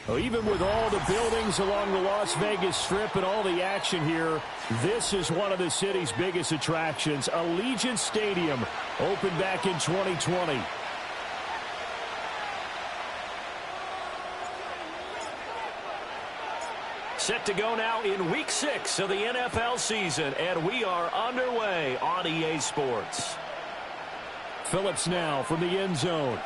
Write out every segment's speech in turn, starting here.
Well, even with all the buildings along the Las Vegas Strip and all the action here, this is one of the city's biggest attractions. Allegiant Stadium opened back in 2020. Set to go now in Week 6 of the NFL season, and we are underway on EA Sports. Phillips now from the end zone.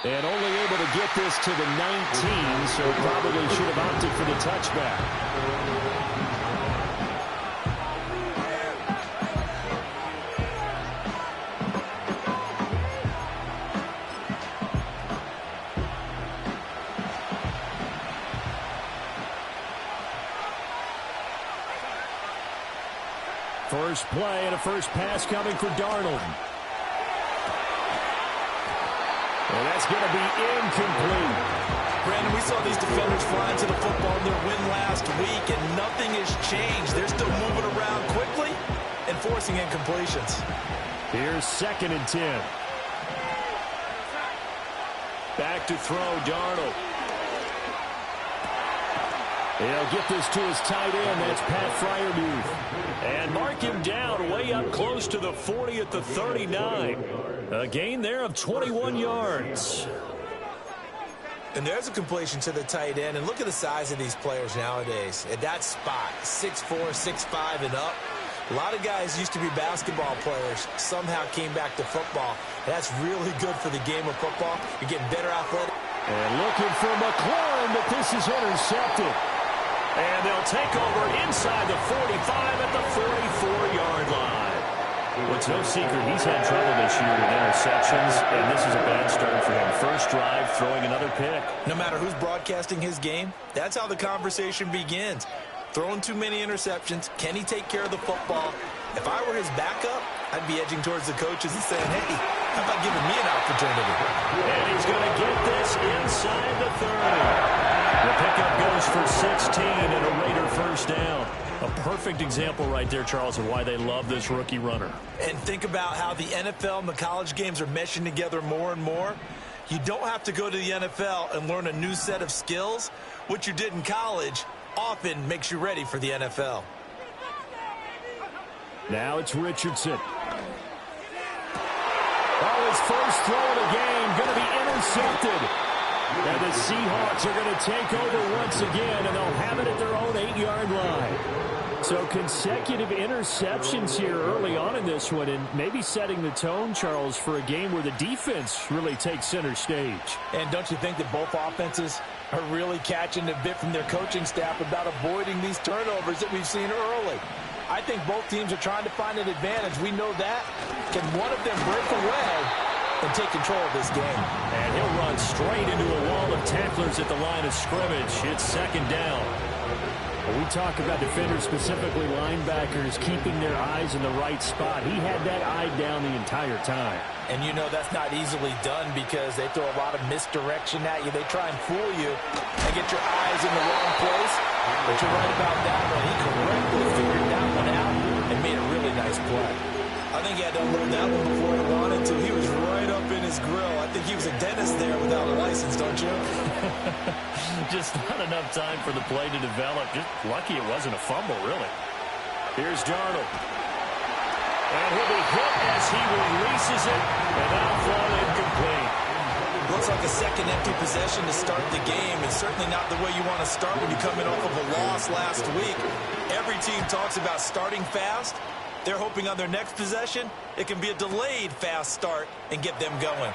And only able to get this to the 19, so probably should have opted for the touchback. First play and a first pass coming for Darnold. And that's going to be incomplete. Brandon, we saw these defenders flying to the football in their win last week, and nothing has changed. They're still moving around quickly and forcing incompletions. Here's 2nd and 10. Back to throw, Darnold. He'll get this to his tight end. That's Pat Freiermuth. And mark him down way up close to the 40 at the 39. A gain there of 21 yards. And there's a completion to the tight end. And look at the size of these players nowadays. At that spot, 6'4", 6'5", and up. A lot of guys used to be basketball players, somehow came back to football. That's really good for the game of football. You're getting better athletic. And looking for McLaurin, but this is intercepted. And they'll take over inside the 45 at the 44-yard line. Well, it's no secret he's had trouble this year with interceptions, and this is a bad start for him. First drive, throwing another pick. No matter who's broadcasting his game, that's how the conversation begins. Throwing too many interceptions. Can he take care of the football? If I were his backup, I'd be edging towards the coaches and saying, hey, how about giving me an opportunity? And he's going to get this inside the 30. The pickup goes for 16 and a Raider first down. A perfect example right there, Charles, of why they love this rookie runner. And think about how the NFL and the college games are meshing together more and more. You don't have to go to the NFL and learn a new set of skills. What you did in college often makes you ready for the NFL. Now it's Richardson. Oh, his first throw of the game going to be intercepted. And the Seahawks are going to take over once again, and they'll have it at their own 8-yard line. So consecutive interceptions here early on in this one, and maybe setting the tone, Charles, for a game where the defense really takes center stage. And don't you think that both offenses are really catching a bit from their coaching staff about avoiding these turnovers that we've seen early? I think both teams are trying to find an advantage. We know that. Can one of them break away and take control of this game? And he'll run straight into a wall of tacklers at the line of scrimmage. It's 2nd down. When we talk about defenders, specifically linebackers, keeping their eyes in the right spot, he had that eye down the entire time. And you know that's not easily done because they throw a lot of misdirection at you. They try and fool you and get your eyes in the wrong place. But you're right about that one. He correctly figured that one out and made a really nice play. I think he had to unload that one before he wanted to. He was right up in his grill. I think he was a dentist there without a license, don't you? Just not enough time for the play to develop. Just lucky it wasn't a fumble, really. Here's Darnold. And he'll be hit as he releases it, and that'll fall incomplete. Looks like a second empty possession to start the game, and certainly not the way you want to start when you come in off of a loss last week. Every team talks about starting fast. They're hoping on their next possession, it can be a delayed fast start and get them going.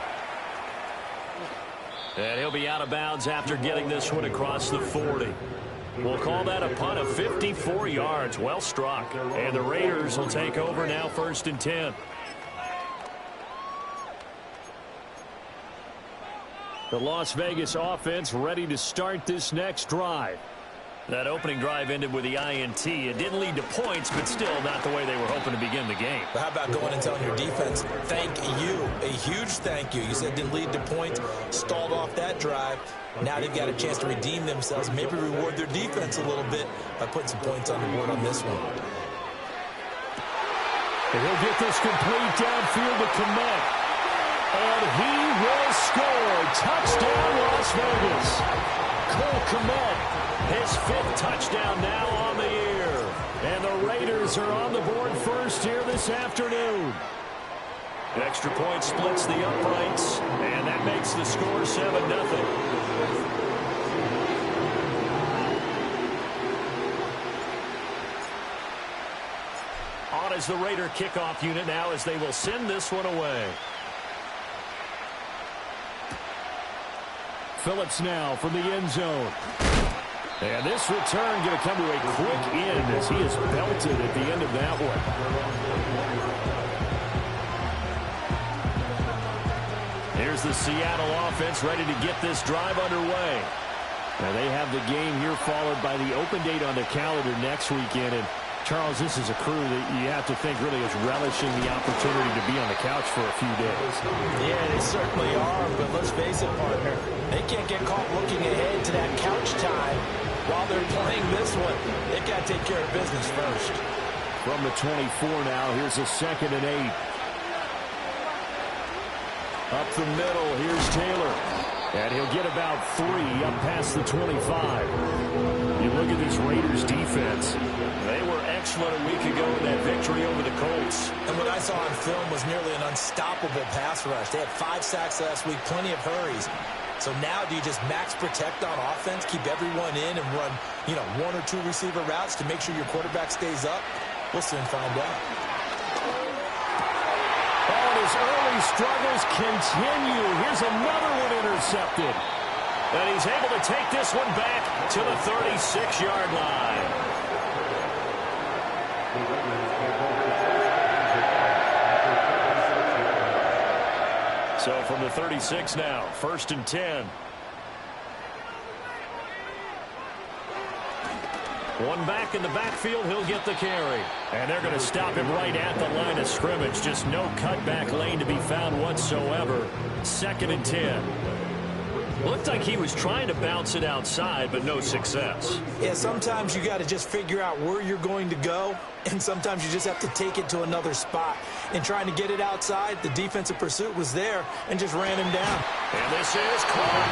And he'll be out of bounds after getting this one across the 40. We'll call that a punt of 54 yards. Well struck. And the Raiders will take over now, 1st and 10. The Las Vegas offense ready to start this next drive. That opening drive ended with the INT. It didn't lead to points, but still not the way they were hoping to begin the game. But how about going and telling your defense, thank you, a huge thank you. You said it didn't lead to points, stalled off that drive. Now they've got a chance to redeem themselves, maybe reward their defense a little bit by putting some points on the board on this one. And he'll get this complete downfield to Kmet. And he will score. Touchdown, Las Vegas. Cole Kmet, his 5th touchdown now on the year. And the Raiders are on the board first here this afternoon. Extra point splits the uprights, and that makes the score 7-0. On is the Raider kickoff unit now as they will send this one away. Phillips now from the end zone. And this return going to come to a quick end as he is belted at the end of that one. Here's the Seattle offense ready to get this drive underway. Now they have the game here followed by the open date on the calendar next weekend. And Charles, this is a crew that you have to think really is relishing the opportunity to be on the couch for a few days. Yeah, they certainly are, but let's face it, partner. They can't get caught looking ahead to that couch time while they're playing this one. They've got to take care of business first. From the 24 now, here's a 2nd and 8. Up the middle, here's Taylor. And he'll get about 3 up past the 25. You look at this Raiders defense. They were excellent a week ago in that victory over the Colts. And what I saw on film was nearly an unstoppable pass rush. They had 5 sacks last week, plenty of hurries. So now do you just max protect on offense, keep everyone in and run, 1 or 2 receiver routes to make sure your quarterback stays up? We'll soon find out. Oh, his early struggles continue. Here's another one intercepted. And he's able to take this one back to the 36-yard line. So from the 36 now, 1st and 10. One back in the backfield, he'll get the carry. And they're going to stop him right at the line of scrimmage. Just no cutback lane to be found whatsoever. 2nd and 10. Looked like he was trying to bounce it outside, but no success. Yeah, sometimes you got to just figure out where you're going to go, and sometimes you just have to take it to another spot. And trying to get it outside, the defensive pursuit was there and just ran him down. And this is caught.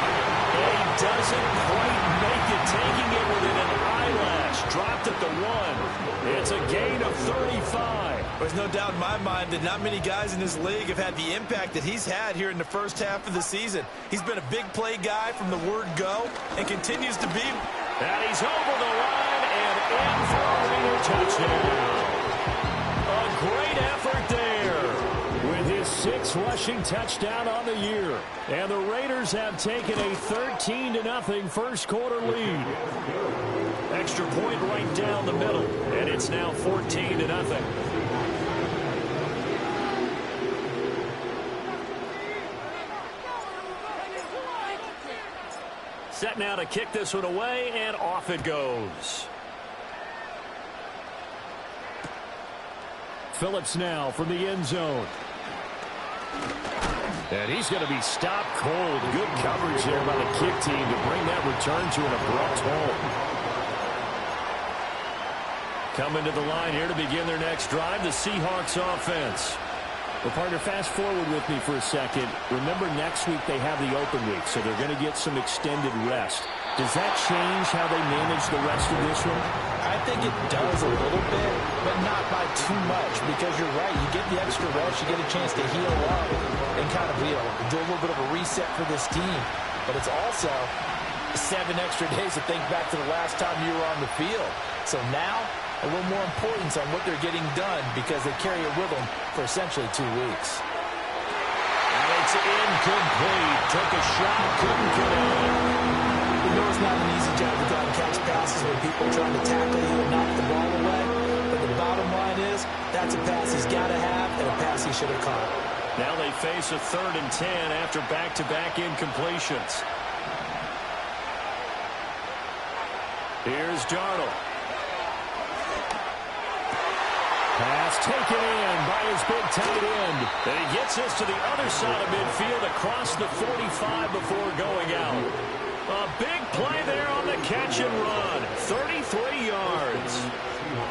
And he doesn't quite make it, taking it within an eyelash. Dropped at the 1. It's a gain of 35. There's no doubt in my mind that not many guys in this league have had the impact that he's had here in the first half of the season. He's been a big play guy from the word go and continues to be. And he's over the line and in for a Raider touchdown. A great effort there with his 6th rushing touchdown on the year. And the Raiders have taken a 13-0 first quarter lead. Extra point right down the middle, and it's now 14-0. Set now to kick this one away, and off it goes. Phillips now from the end zone. And he's going to be stopped cold. Good coverage there by the kick team to bring that return to an abrupt halt. Coming to the line here to begin their next drive, the Seahawks offense. Well, partner, fast forward with me for a second. Remember, next week they have the open week, so they're going to get some extended rest. Does that change how they manage the rest of this one? I think it does a little bit, but not by too much, because you're right. You get the extra rest, you get a chance to heal up and kind of do a little bit of a reset for this team. But it's also 7 extra days to think back to the last time you were on the field. So now, a little more importance on what they're getting done because they carry it with them for essentially 2 weeks. And it's incomplete. Took a shot, couldn't get it. We know it's not an easy job to try and catch passes when people are trying to tackle you and knock the ball away. But the bottom line is, that's a pass he's got to have and a pass he should have caught. Now they face a 3rd and 10 after back-to-back incompletions. Here's Darnold. Pass taken in by his big tight end. And he gets this to the other side of midfield across the 45 before going out. A big play there on the catch and run. 33 yards.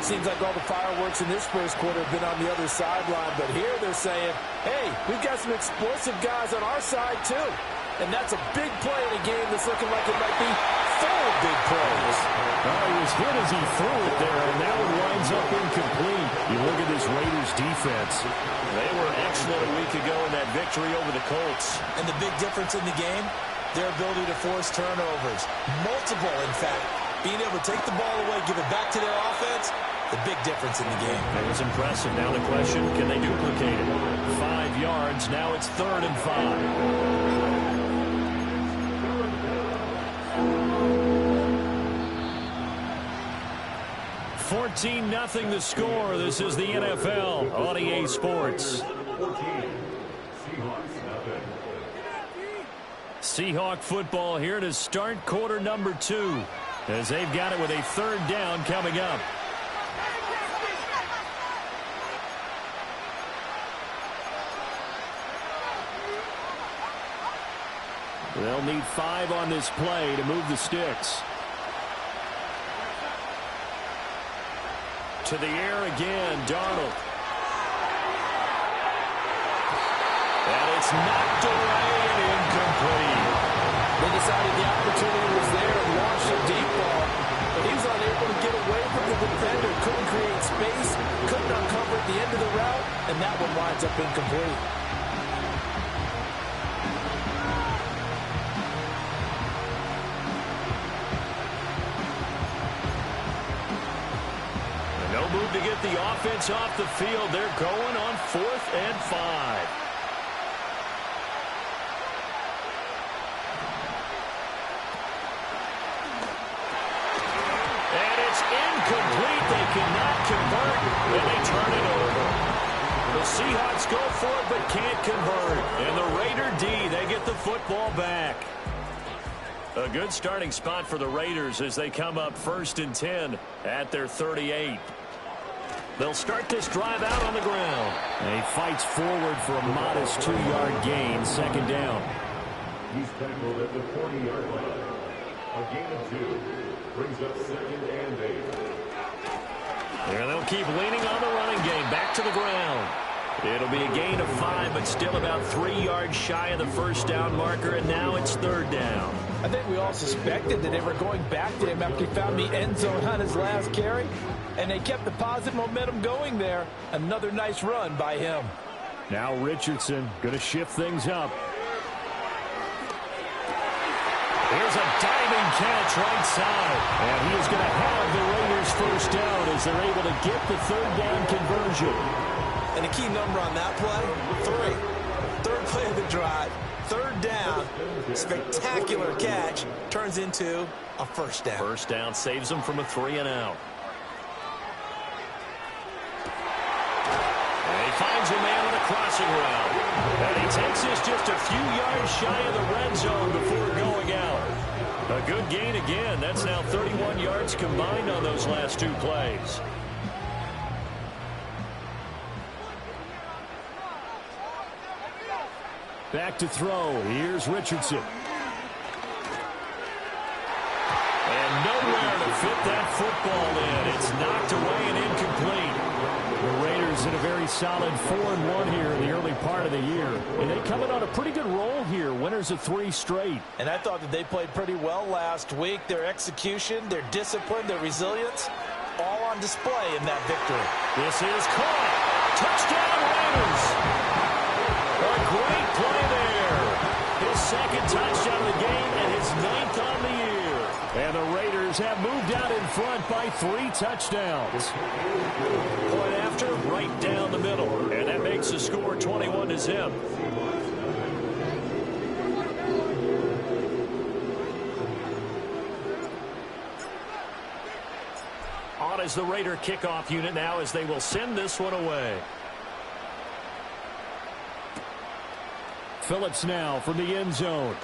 Seems like all the fireworks in this first quarter have been on the other sideline, but here they're saying, hey, we've got some explosive guys on our side too. And that's a big play in a game that's looking like it might be full of big plays. He was hit as he threw it there, and that one winds up incomplete. You look at this Raiders defense. They were excellent a week ago in that victory over the Colts. And the big difference in the game, their ability to force turnovers. Multiple, in fact. Being able to take the ball away, give it back to their offense, the big difference in the game. It was impressive. Now the question, can they duplicate it? 5 yards. Now it's 3rd and 5. 14-0 the score. This is the NFL on EA Sports. Seahawk football here to start quarter number 2 as they've got it with a 3rd down coming up. They'll need 5 on this play to move the sticks. To the air again, Darnold. And it's knocked away and incomplete. They decided the opportunity was there and launched a deep ball, but he was unable to get away from the defender. Couldn't create space, couldn't uncover at the end of the route, and that one winds up incomplete. No move to get the offense off the field. They're going on 4th and 5. And it's incomplete. They cannot convert, and they turn it over. The Seahawks go for it but can't convert. And the Raider D, they get the football back. A good starting spot for the Raiders as they come up 1st and 10 at their 38. They'll start this drive out on the ground. And he fights forward for a modest 2-yard gain, 2nd down. He's tackled at the 40-yard line. A gain of 2 brings up 2nd and 8. And they'll keep leaning on the running game. Back to the ground. It'll be a gain of 5, but still about 3 yards shy of the 1st down marker, and now it's 3rd down. I think we all suspected that they were going back to him after he found the end zone on his last carry, and they kept the positive momentum going there. Another nice run by him. Now Richardson going to shift things up. Here's a diving catch right side, and he is going to have the Raiders 1st down as they're able to get the 3rd down conversion. And a key number on that play, 3. 3rd play of the drive, 3rd down, spectacular catch, turns into a 1st down. 1st down saves them from a 3 and out. And he finds a man on a crossing route. And he takes this just a few yards shy of the red zone before going out. A good gain again. That's now 31 yards combined on those last 2 plays. Back to throw. Here's Richardson. And nowhere to fit that football in. It's knocked away and incomplete. The Raiders in a very solid 4-1 here in the early part of the year. And they come in on a pretty good roll here. Winners of 3 straight. And I thought that they played pretty well last week. Their execution, their discipline, their resilience, all on display in that victory. This is caught. Touchdown Raiders. A great play there. His 2nd touchdown of the game and his 9th on the year. And the Raiders have moved out in front by 3 touchdowns. Point after, right down the middle. And that makes the score 21-0. On is the Raider kickoff unit now as they will send this one away. Phillips now from the end zone.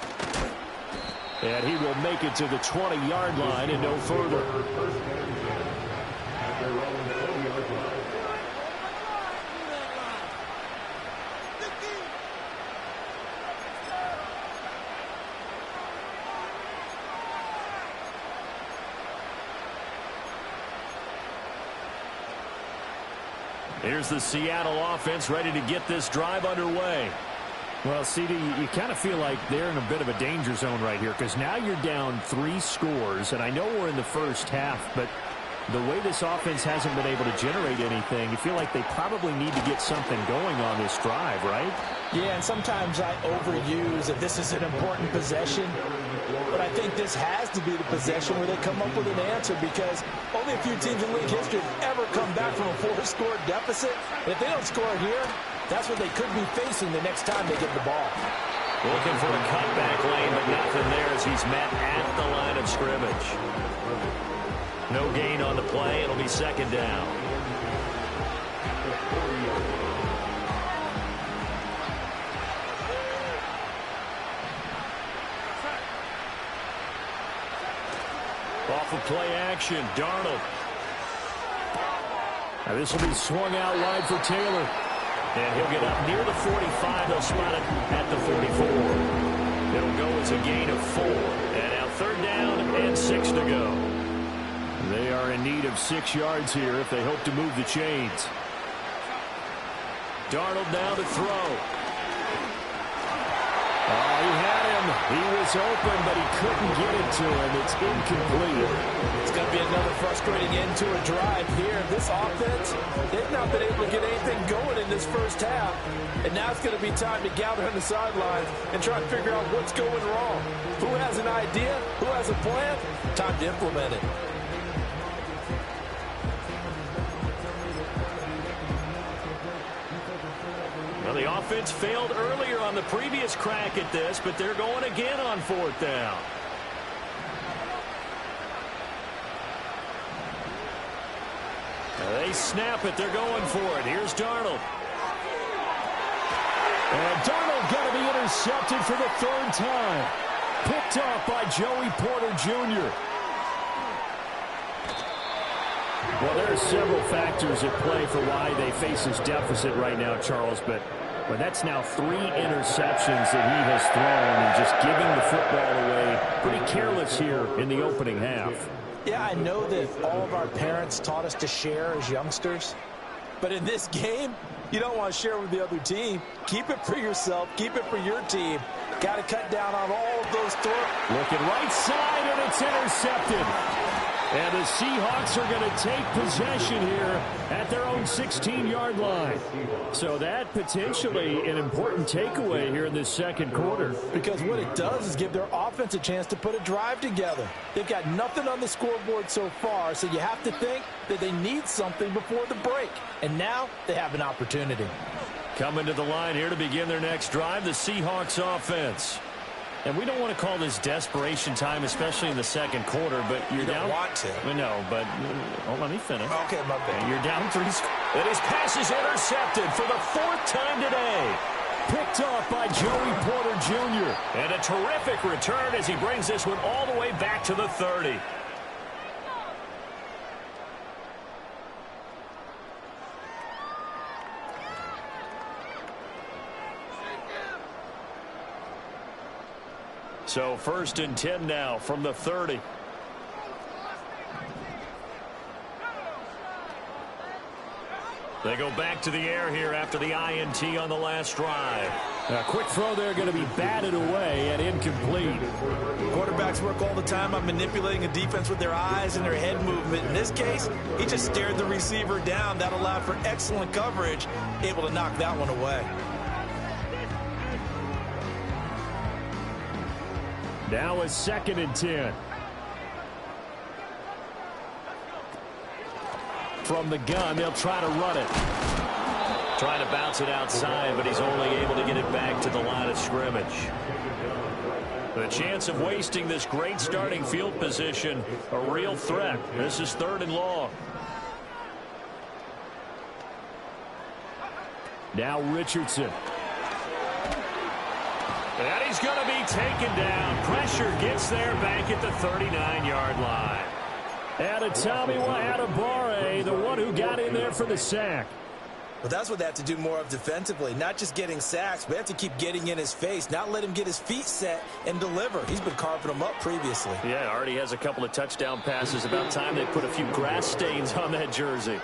And he will make it to the 20-yard line and no further. Here's the Seattle offense ready to get this drive underway. Well, CD, you kind of feel like they're in a bit of a danger zone right here because now you're down 3 scores, and I know we're in the first half, but the way this offense hasn't been able to generate anything, you feel like they probably need to get something going on this drive, right? Yeah, and sometimes I overuse that this is an important possession, but I think this has to be the possession where they come up with an answer because only a few teams in league history have ever come back from a 4-score deficit. And if they don't score here, that's what they could be facing the next time they get the ball. Looking for a cutback lane, but nothing there as he's met at the line of scrimmage. No gain on the play. It'll be second down. Off of play action, Darnold. Now this will be swung out wide for Taylor. And he'll get up near the 45. They'll spot it at the 44. It'll go as a gain of 4. And now third down and 6 to go. They are in need of 6 yards here if they hope to move the chains. Darnold now to throw. Oh, he had him. He was open, but he couldn't get it to him. It's incomplete. It's going to be another frustrating end to a drive here. This offense, they've not been able to get anything going in this first half. And now it's going to be time to gather on the sidelines and try to figure out what's going wrong. Who has an idea? Who has a plan? Time to implement it. Well, the offense failed earlier on the previous crack at this, but they're going again on 4th down. They snap it. They're going for it. Here's Darnold. And Darnold going to be intercepted for the 3rd time. Picked off by Joey Porter Jr. Well, there are several factors at play for why they face this deficit right now, Charles, but that's now 3 interceptions that he has thrown and just giving the football away. Pretty careless here in the opening half. Yeah, I know that all of our parents taught us to share as youngsters, but in this game, you don't want to share with the other team. Keep it for yourself. Keep it for your team. Got to cut down on all of those throws. Looking right side, and it's intercepted. And the Seahawks are going to take possession here at their own 16-yard line. So that potentially an important takeaway here in this second quarter. Because what it does is give their offense a chance to put a drive together. They've got nothing on the scoreboard so far, so you have to think that they need something before the break. And now they have an opportunity. Coming to the line here to begin their next drive, the Seahawks offense. And we don't want to call this desperation time, especially in the second quarter, but you're down. You don't want to. No, but let me finish. Okay, my bad. You're down 3. And his pass is intercepted for the 4th time today. Picked off by Joey Porter Jr. And a terrific return as he brings this one all the way back to the 30. So 1st and 10 now from the 30. They go back to the air here after the INT on the last drive. A quick throw there going to be batted away and incomplete. Quarterbacks work all the time on manipulating a defense with their eyes and their head movement. In this case, he just stared the receiver down. That allowed for excellent coverage, able to knock that one away. Now a 2nd and 10. From the gun, they'll try to run it. Trying to bounce it outside, but he's only able to get it back to the line of scrimmage. The chance of wasting this great starting field position, a real threat. This is 3rd and long. Now Richardson. And he's going to be taken down. Pressure gets there back at the 39-yard line. And Tommy Adebawore, the one who got in there for the sack. Well, that's what they have to do more of defensively. Not just getting sacks, but they have to keep getting in his face. Not let him get his feet set and deliver. He's been carving them up previously. Yeah, already has a couple of touchdown passes. About time they put a few grass stains on that jersey.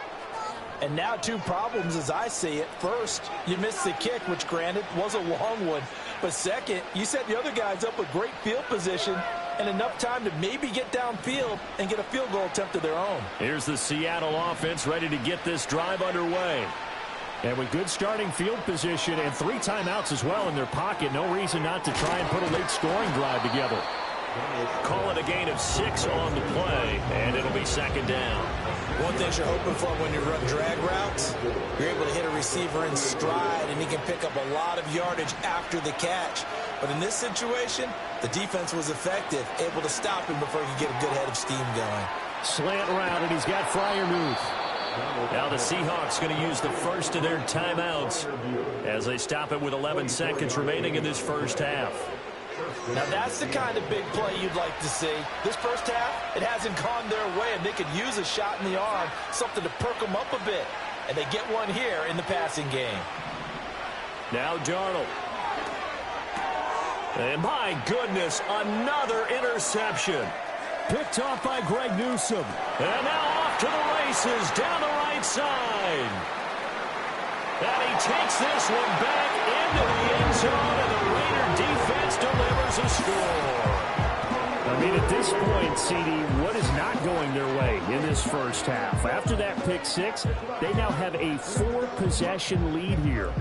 And now two problems as I see it. First, you missed the kick, which granted was a long one. But second, you set the other guys up with great field position and enough time to maybe get downfield and get a field goal attempt of their own. Here's the Seattle offense ready to get this drive underway. And with good starting field position and 3 timeouts as well in their pocket, no reason not to try and put a late scoring drive together. Call it a gain of 6 on the play, and it'll be second down. One thing you're hoping for when you run drag routes, you're able to hit a receiver in stride, and he can pick up a lot of yardage after the catch. But in this situation, the defense was effective, able to stop him before he could get a good head of steam going. Slant route, and he's got Freiermuth. Now the Seahawks going to use the first of their timeouts as they stop it with 11 seconds remaining in this first half. Now that's the kind of big play you'd like to see. This first half, it hasn't gone their way, and they could use a shot in the arm, something to perk them up a bit. And they get one here in the passing game. Now Darnold. And my goodness, another interception. Picked off by Greg Newsome. And now off to the races down the right side. And he takes this one back into the end zone, and the Raider defense delivers a score. I mean, at this point, CD, what is not going their way in this first half? After that pick 6, they now have a 4-possession lead here.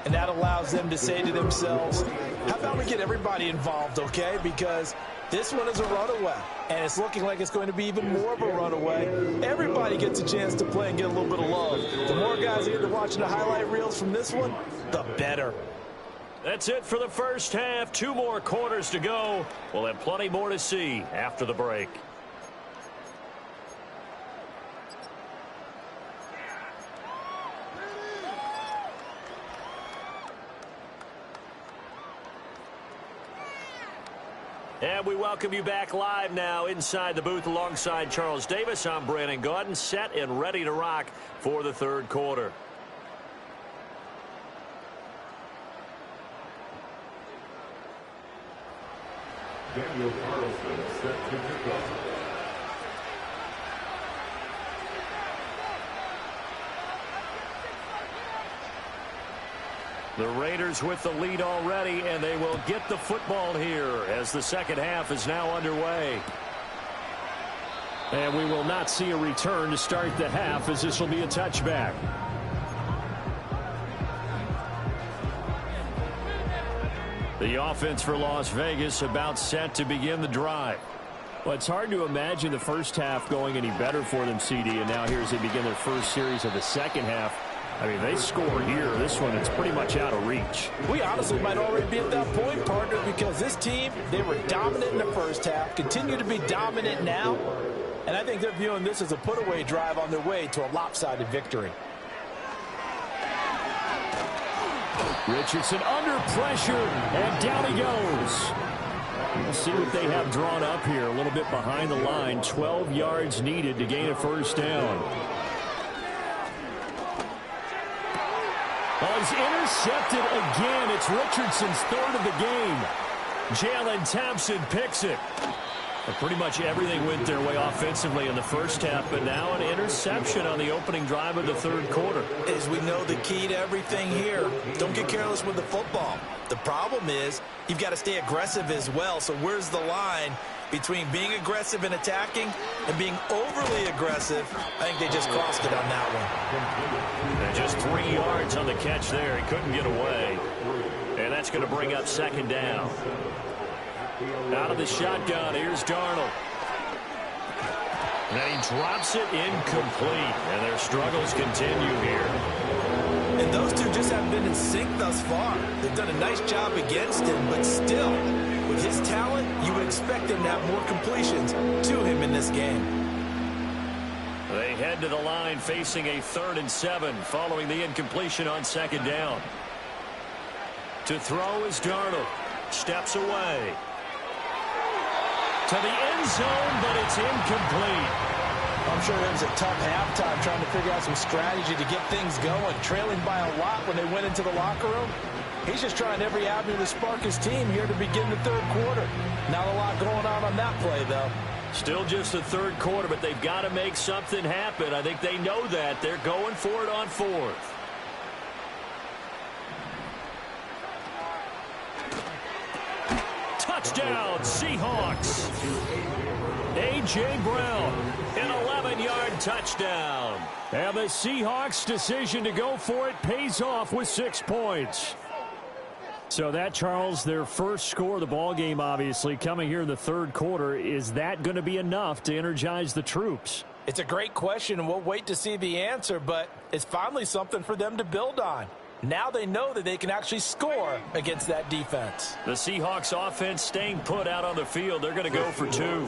And that allows them to say to themselves, how about we get everybody involved, okay? Because this one is a runaway, and it's looking like it's going to be even more of a runaway. Everybody gets a chance to play and get a little bit of love. The more guys that get to watching the highlight reels from this one, the better. That's it for the first half. 2 more quarters to go. We'll have plenty more to see after the break. And we welcome you back live now inside the booth alongside Charles Davis. I'm Brandon Gaudin, set and ready to rock for the third quarter. Daniel Carlson set to kick off. The Raiders with the lead already, and they will get the football here as the second half is now underway. And we will not see a return to start the half, as this will be a touchback. The offense for Las Vegas about set to begin the drive. Well, it's hard to imagine the first half going any better for them, CD, and now here as they begin their first series of the second half. I mean, they score here. This one, it's pretty much out of reach. We honestly might already be at that point, partner, because this team, they were dominant in the first half, continue to be dominant now, and I think they're viewing this as a put-away drive on their way to a lopsided victory. Richardson under pressure, and down he goes. We'll see what they have drawn up here, a little bit behind the line. 12 yards needed to gain a first down. Oh, he's intercepted again. It's Richardson's third of the game. Jalen Thompson picks it. But pretty much everything went their way offensively in the first half, but now an interception on the opening drive of the third quarter. As we know, the key to everything here, don't get careless with the football. The problem is you've got to stay aggressive as well. So where's the line between being aggressive and attacking and being overly aggressive? I think they just crossed it on that one. And just 3 yards on the catch there. He couldn't get away. And that's going to bring up second down. Out of the shotgun, here's Darnold. And he drops it incomplete. And their struggles continue here. And those two just haven't been in sync thus far. They've done a nice job against him, but still, with his talent, you would expect him to have more completions to him in this game. They head to the line facing a 3rd and 7 following the incompletion on second down. To throw is Darnold. Steps away. To the end zone, but it's incomplete. I'm sure it was a tough halftime trying to figure out some strategy to get things going. Trailing by a lot when they went into the locker room. He's just trying every avenue to spark his team here to begin the third quarter. Not a lot going on that play, though. Still just the third quarter, but they've got to make something happen. I think they know that. They're going for it on fourth. Touchdown, Seahawks. A.J. Brown, an 11-yard touchdown. And the Seahawks' decision to go for it pays off with 6 points. So that, Charles, their first score of the ballgame, obviously, coming here in the third quarter. Is that going to be enough to energize the troops? It's a great question, and we'll wait to see the answer, but it's finally something for them to build on. Now they know that they can actually score against that defense. The Seahawks offense staying put out on the field. They're going to go for 2.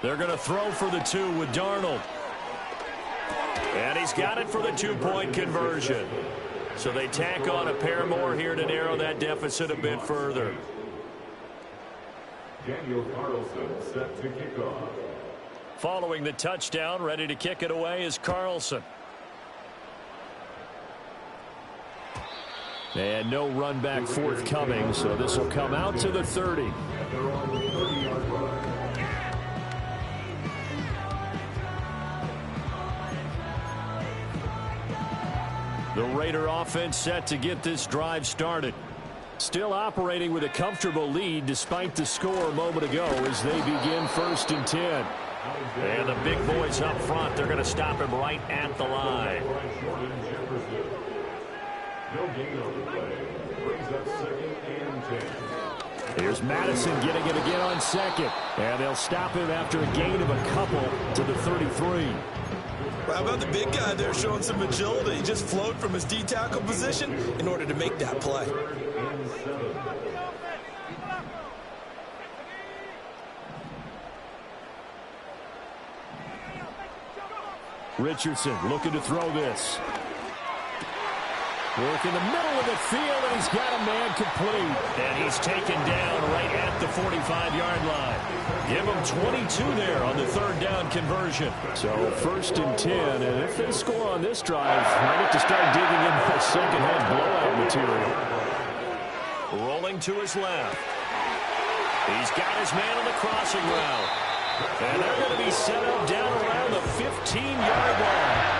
They're going to throw for the 2 with Darnold. And he's got it for the 2-point conversion. So they tack on a pair more here to narrow that deficit a bit further. Daniel Carlson set to kick off. Following the touchdown, ready to kick it away is Carlson. And no run back forthcoming, so this will come out to the 30. They're on the 30-yard line. The Raider offense set to get this drive started. Still operating with a comfortable lead despite the score a moment ago as they begin 1st and 10. And the big boys up front, they're going to stop him right at the line. No gain on the play. Brings up 2nd and 10. Here's Madison getting it again on 2nd. And they'll stop him after a gain of a couple to the 33. How about the big guy there showing some agility? He just flowed from his D-tackle position in order to make that play. Richardson looking to throw this. Work in the middle of the field, and he's got a man complete. And he's taken down right at the 45-yard line. Give him 22 there on the 3rd down conversion. So 1st and 10, and if they score on this drive, might have to start digging in the second-half blowout material. Rolling to his left. He's got his man on the crossing route. And they're going to be set up down around the 15-yard line.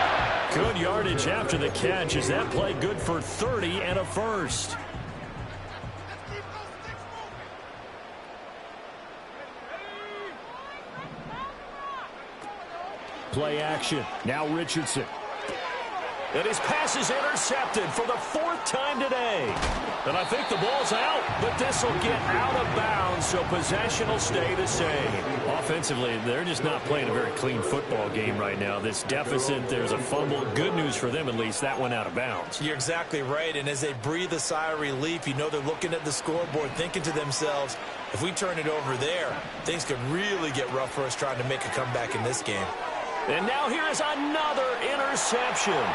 Good yardage after the catch. Is that play good for 30 and a first? Play action. Now Richardson. And his pass is intercepted for the 4th time today. And I think the ball's out, but this will get out of bounds, so possession will stay the same. Offensively, they're just not playing a very clean football game right now. This deficit, there's a fumble. Good news for them, at least. That went out of bounds. You're exactly right, and as they breathe a sigh of relief, you know they're looking at the scoreboard, thinking to themselves, if we turn it over there, things could really get rough for us trying to make a comeback in this game. And now here is another interception.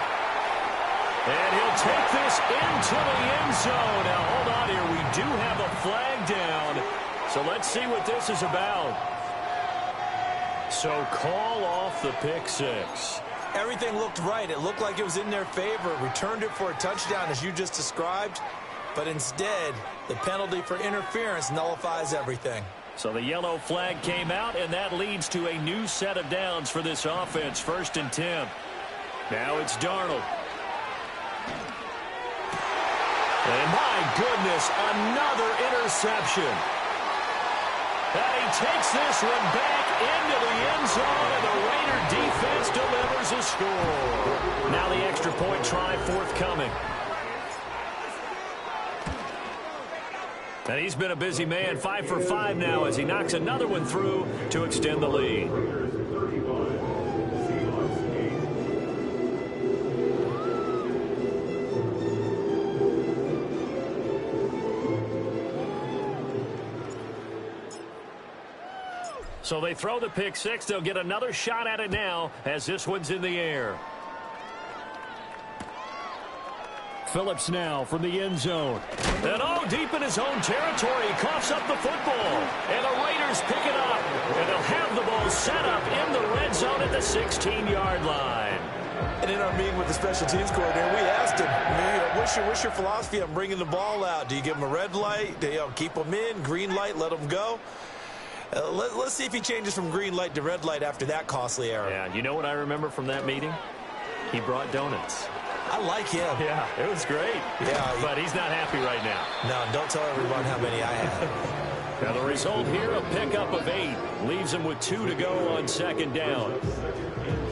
And he'll take this into the end zone. Now, hold on here. We do have a flag down. So let's see what this is about. So call off the pick 6. Everything looked right. It looked like it was in their favor. Returned it for a touchdown, as you just described. But instead, the penalty for interference nullifies everything. So the yellow flag came out, and that leads to a new set of downs for this offense. 1st and 10. Now it's Darnold. And my goodness, another interception. And he takes this one back into the end zone, and the Raider defense delivers a score. Now the extra point try forthcoming. And he's been a busy man, 5 for 5 now as he knocks another one through to extend the lead. So they throw the pick 6. They'll get another shot at it now as this one's in the air. Phillips now from the end zone. And deep in his own territory, he coughs up the football. And the Raiders pick it up. And they'll have the ball set up in the red zone at the 16-yard line. And in our meeting with the special teams coordinator, we asked him, what's your philosophy on bringing the ball out? Do you give them a red light? Do you keep them in? Green light, let them go? Let's see if he changes from green light to red light after that costly error. Yeah, you know what I remember from that meeting? He brought donuts. I like him. Yeah, it was great. Yeah, but he's not happy right now. No, don't tell everyone how many I have. Now the result here, a pickup of 8. Leaves him with 2 to go on second down.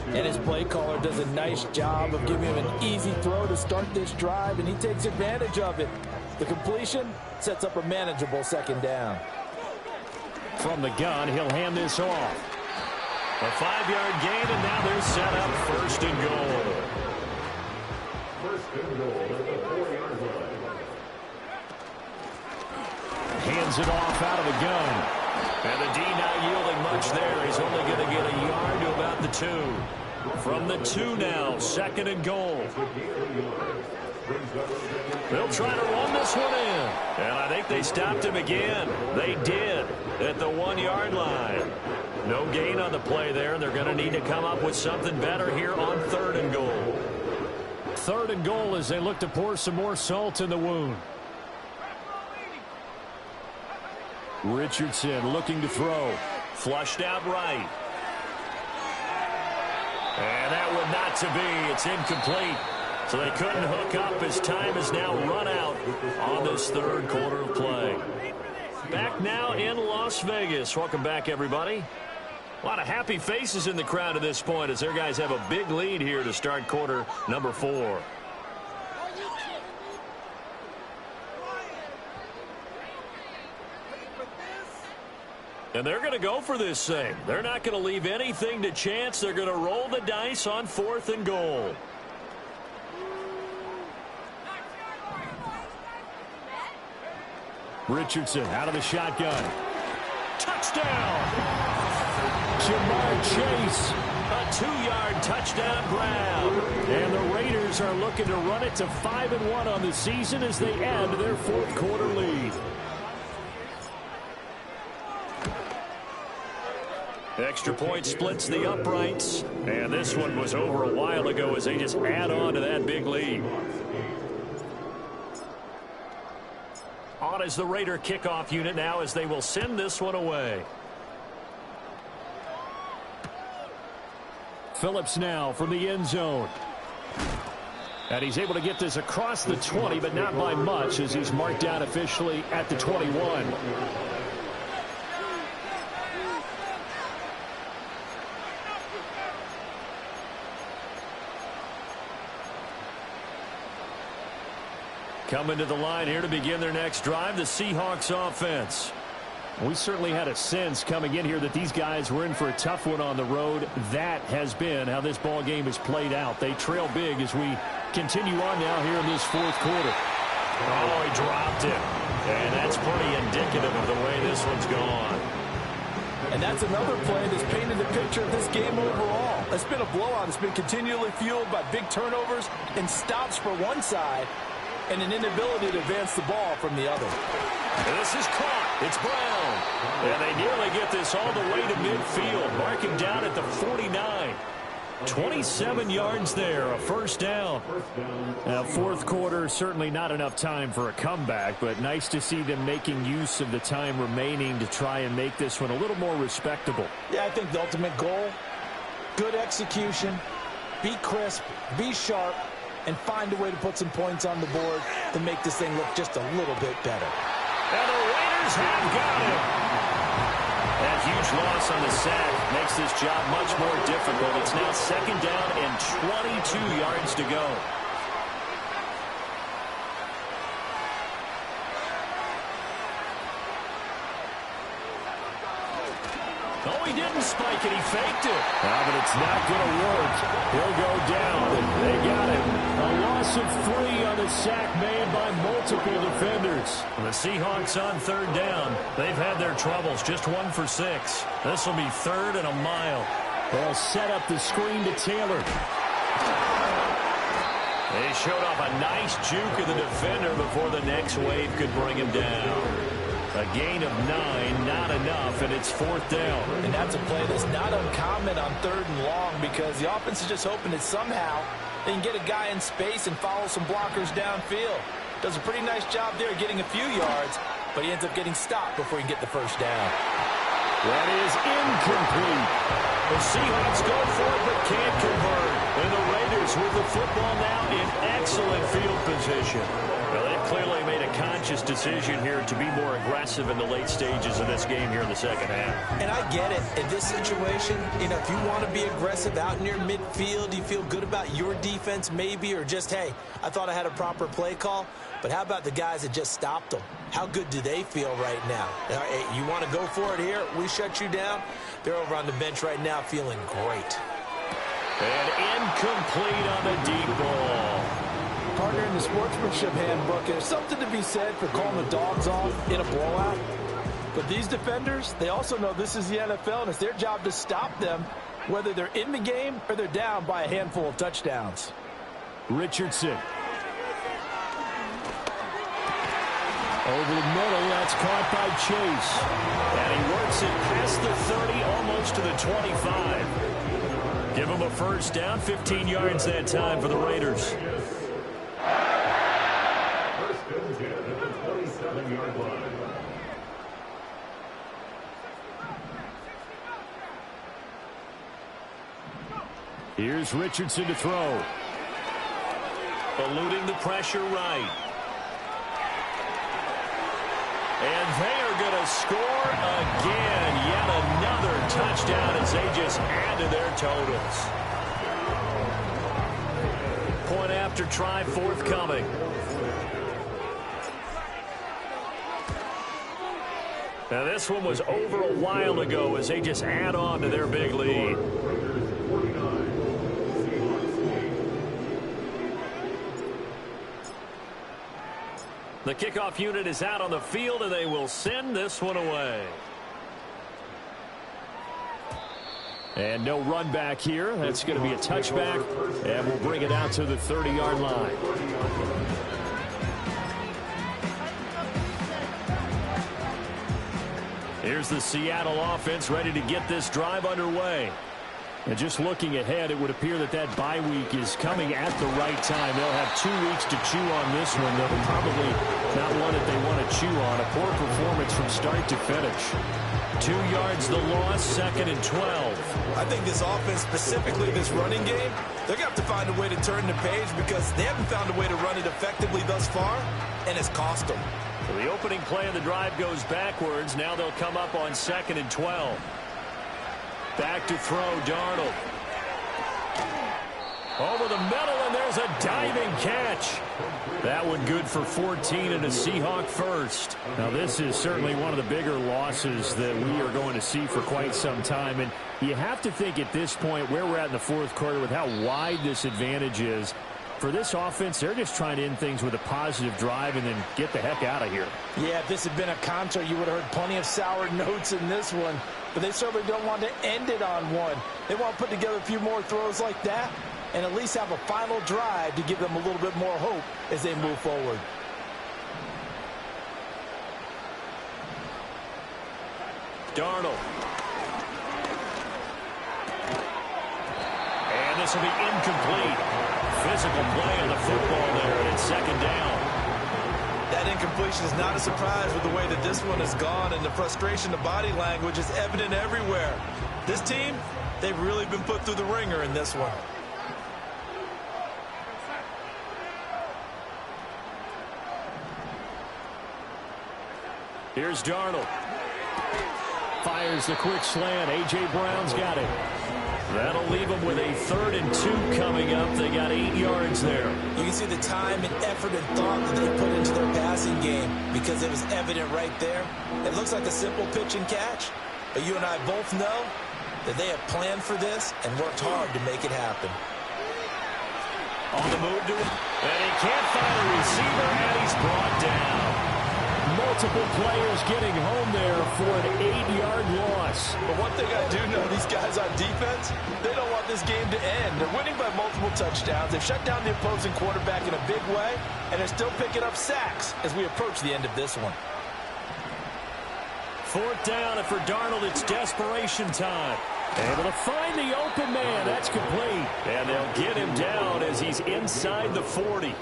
And his play caller does a nice job of giving him an easy throw to start this drive, and he takes advantage of it. The completion sets up a manageable second down. From the gun, he'll hand this off. A 5-yard gain, and now they're set up first and goal. First and goal at the 4-yard line. Hands it off out of the gun. And the D not yielding much there. He's only going to get a yard to about the 2. From the 2 now, second and goal. They'll try to run this one in. And I think they stopped him again. They did at the 1-yard line. No gain on the play there. They're going to need to come up with something better here on third and goal. Third and goal as they look to pour some more salt in the wound. Richardson looking to throw. Flushed out right. And that one not to be. It's incomplete. So they couldn't hook up as time is now run out on this third quarter of play. Back now in Las Vegas. Welcome back, everybody. A lot of happy faces in the crowd at this point as their guys have a big lead here to start quarter number 4. And they're going to go for this thing. They're not going to leave anything to chance. They're going to roll the dice on fourth and goal. Richardson out of the shotgun. Touchdown! Jamar Chase, a 2-yard touchdown grab. And the Raiders are looking to run it to 5-1 on the season as they add to their fourth quarter lead. Extra point splits the uprights. And this one was over a while ago as they just add on to that big lead. On is the Raider kickoff unit now as they will send this one away. Phillips now from the end zone. And he's able to get this across the 20, but not by much as he's marked down officially at the 21. Coming to the line here to begin their next drive, the Seahawks offense. We certainly had a sense coming in here that these guys were in for a tough one on the road. That has been how this ball game has played out. They trail big as we continue on now here in this fourth quarter. Oh, he dropped it. And that's pretty indicative of the way this one's gone. And that's another play that's painted the picture of this game overall. It's been a blowout. It's been continually fueled by big turnovers and stops for one side and an inability to advance the ball from the other. And this is caught. It's Brown. And they nearly get this all the way to midfield, marking down at the 49. 27 yards there, a first down. Now, fourth quarter, certainly not enough time for a comeback, but nice to see them making use of the time remaining to try and make this one a little more respectable. Yeah, I think the ultimate goal, good execution, be crisp, be sharp, and find a way to put some points on the board to make this thing look just a little bit better. And the Raiders have got him. That huge loss on the sack makes this job much more difficult. It's now second down and 22 yards to go. Oh, he didn't spike it. He faked it. But it's not going to work. He'll go down. They got him. A loss of 3 on the sack made by multiple defenders. The Seahawks on third down. They've had their troubles. Just 1 for 6. This will be third and a mile. They'll set up the screen to Taylor. They showed off a nice juke of the defender before the next wave could bring him down. A gain of 9, not enough, and it's 4th down. And that's a play that's not uncommon on 3rd and long because the offense is just hoping that somehow they can get a guy in space and follow some blockers downfield. Does a pretty nice job there getting a few yards, but he ends up getting stopped before he can get the first down. That is incomplete. The Seahawks go for it but can't convert. And the Raiders with the football now in excellent field position. Well, they've clearly made a conscious decision here to be more aggressive in the late stages of this game here in the second half. And I get it. In this situation, if you want to be aggressive out near midfield, you feel good about your defense maybe, or just, hey, I thought I had a proper play call. But how about the guys that just stopped them? How good do they feel right now? Hey, you want to go for it here? We shut you down. They're over on the bench right now feeling great. And incomplete on the deep ball. Partner, in the sportsmanship handbook, there's something to be said for calling the dogs off in a blowout. But these defenders, they also know this is the NFL, and it's their job to stop them, whether they're in the game or they're down by a handful of touchdowns. Richardson. Over the middle, that's caught by Chase. And he works it past the 30, almost to the 25. Give him a first down, 15 yards that time for the Raiders. First and 10 at the 27-yard line. Here's Richardson to throw. Eluding the pressure right. And they are going to score again. Yet another touchdown as they just add to their totals. Point after try forthcoming. Now this one was over a while ago as they just add on to their big lead. The kickoff unit is out on the field, and they will send this one away. And no run back here. That's going to be a touchback, and we'll bring it out to the 30-yard line. Here's the Seattle offense ready to get this drive underway. And just looking ahead, it would appear that that bye week is coming at the right time. They'll have 2 weeks to chew on this one. They'll probably not one that they want to chew on. A poor performance from start to finish. 2 yards the loss, 2nd and 12. I think this offense, specifically this running game, they're going to have to find a way to turn the page because they haven't found a way to run it effectively thus far, and it's cost them. So the opening play of the drive goes backwards. Now they'll come up on 2nd and 12. Back to throw, Darnold. Over the middle, and there's a diving catch. That one good for 14 and a Seahawk first. Now, this is certainly one of the bigger losses that we are going to see for quite some time. And you have to think at this point where we're at in the 4th quarter with how wide this advantage is. For this offense, they're just trying to end things with a positive drive and then get the heck out of here. Yeah, if this had been a concert, you would have heard plenty of sour notes in this one. But they certainly don't want to end it on one. They want to put together a few more throws like that and at least have a final drive to give them a little bit more hope as they move forward. Darnold. And this will be incomplete. Physical play on the football there, and it's 2nd down. That incompletion is not a surprise with the way that this one has gone, and the frustration, the body language is evident everywhere. This team, they've really been put through the ringer in this one. Here's Darnold. Fires the quick slant. A.J. Brown's got it. That'll leave them with a 3rd and 2 coming up. They got 8 yards there. You can see the time and effort and thought that they put into their passing game because it was evident right there. It looks like a simple pitch and catch, but you and I both know that they have planned for this and worked hard to make it happen. On the move to it, and he can't find a receiver, and he's brought down. Multiple players getting home there for an 8-yard loss. But one thing I do know, these guys on defense, they don't want this game to end. They're winning by multiple touchdowns. They've shut down the opposing quarterback in a big way, and they're still picking up sacks as we approach the end of this one. 4th down, and for Darnold, it's desperation time. Able to find the open man. That's complete. And they'll get him down as he's inside the 40.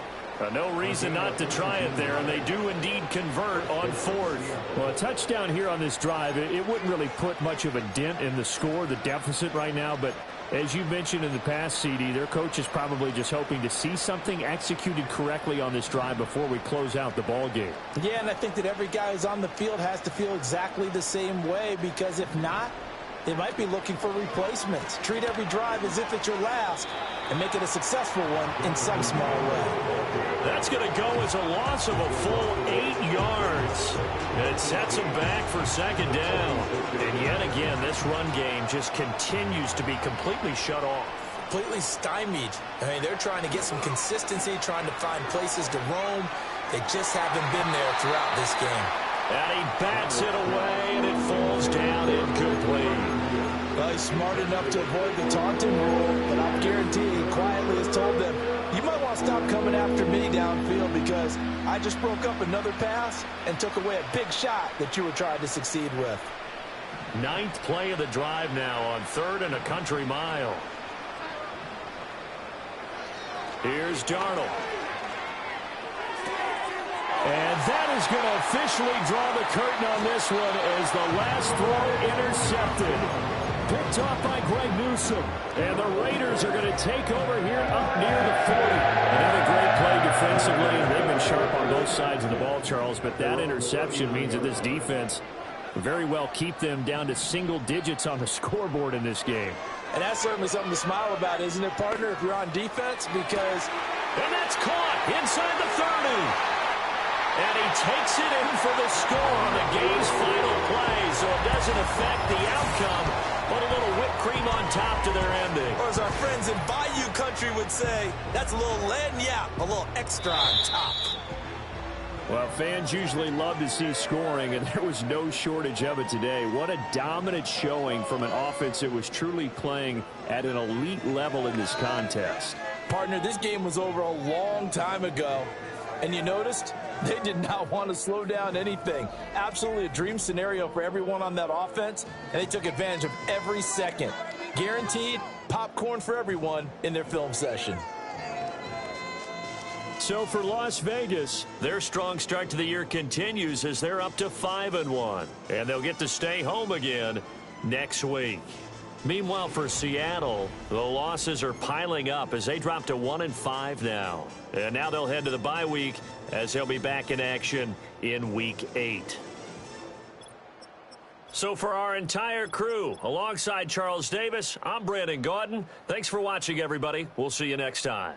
No reason not to try it there, and they do indeed convert on 4th. Well, a touchdown here on this drive, it wouldn't really put much of a dent in the score, the deficit right now, but as you mentioned in the past, CD, their coach is probably just hoping to see something executed correctly on this drive before we close out the ball game. Yeah, and I think that every guy who's on the field has to feel exactly the same way, because if not, they might be looking for replacements. Treat every drive as if it's your last and make it a successful one in some small way. That's going to go as a loss of a full 8 yards. It sets them back for 2nd down. And yet again, this run game just continues to be completely shut off. Completely stymied. I mean, they're trying to get some consistency, trying to find places to roam. They just haven't been there throughout this game. And he bats it away, and it falls down incomplete. Well, he's smart enough to avoid the taunting rule, but I guarantee he quietly has told them, you might want to stop coming after me downfield because I just broke up another pass and took away a big shot that you were trying to succeed with. 9th play of the drive now on 3rd and a country mile. Here's Darnold. And that is going to officially draw the curtain on this one as the last throw intercepted. Picked off by Greg Newsome. And the Raiders are going to take over here up near the 40. Another great play defensively. They've been sharp on both sides of the ball, Charles, but that interception means that this defense very well keep them down to single digits on the scoreboard in this game. And that's certainly something to smile about, isn't it, partner, if you're on defense? Because... And that's caught inside the 30. And he takes it in for the score on the game's final play, so it doesn't affect the outcome, but a little whipped cream on top to their ending. Or as our friends in Bayou Country would say, that's a little lagniappe, a little extra on top. Well, fans usually love to see scoring, and there was no shortage of it today. What a dominant showing from an offense that was truly playing at an elite level in this contest. Partner, this game was over a long time ago. And you noticed they did not want to slow down anything. Absolutely a dream scenario for everyone on that offense, and they took advantage of every second. Guaranteed popcorn for everyone in their film session. So for Las Vegas, their strong start to the year continues as they're up to 5-1, and they'll get to stay home again next week. Meanwhile, for Seattle, the losses are piling up as they drop to 1-5 now. And now they'll head to the bye week as they'll be back in action in Week 8. So for our entire crew, alongside Charles Davis, I'm Brandon Gaudin. Thanks for watching, everybody. We'll see you next time.